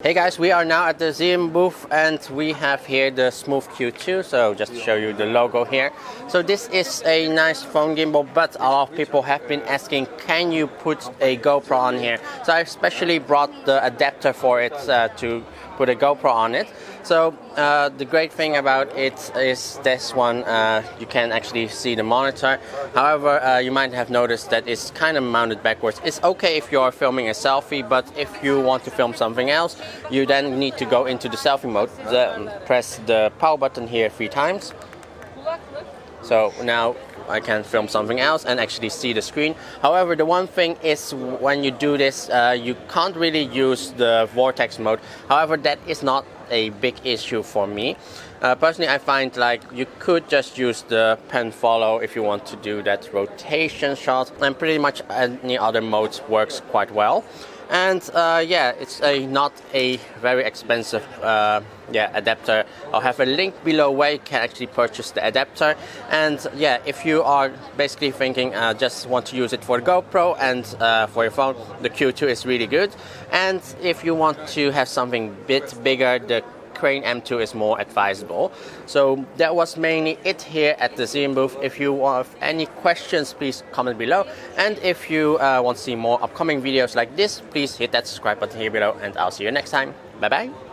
Hey guys, we are now at the Zhiyun booth and we have here the Smooth Q2, so just to show you the logo here. So this is a nice phone gimbal, but a lot of people have been asking, can you put a GoPro on here? So I especially brought the adapter for it to put a GoPro on it. So the great thing about it is this one, you can actually see the monitor. However, you might have noticed that it's kind of mounted backwards. It's okay if you're filming a selfie, but if you want to film something else, you then need to go into the selfie mode. Press the power button here 3 times. So now I can film something else and actually see the screen. However, the one thing is when you do this, you can't really use the vortex mode. However, that is not a big issue for me. Personally, I find like you could just use the pen follow if you want to do that rotation shot, and pretty much any other mode works quite well. And yeah, it's not a very expensive adapter. I'll have a link below where you can actually purchase the adapter. And yeah, if you are basically thinking just want to use it for the GoPro and for your phone, the Q2 is really good. And if you want to have something a bit bigger, the Crane M2 is more advisable. So that was mainly it here at the Zhiyun booth. If you have any questions, please comment below. And if you want to see more upcoming videos like this, please hit that subscribe button here below, and I'll see you next time. Bye bye.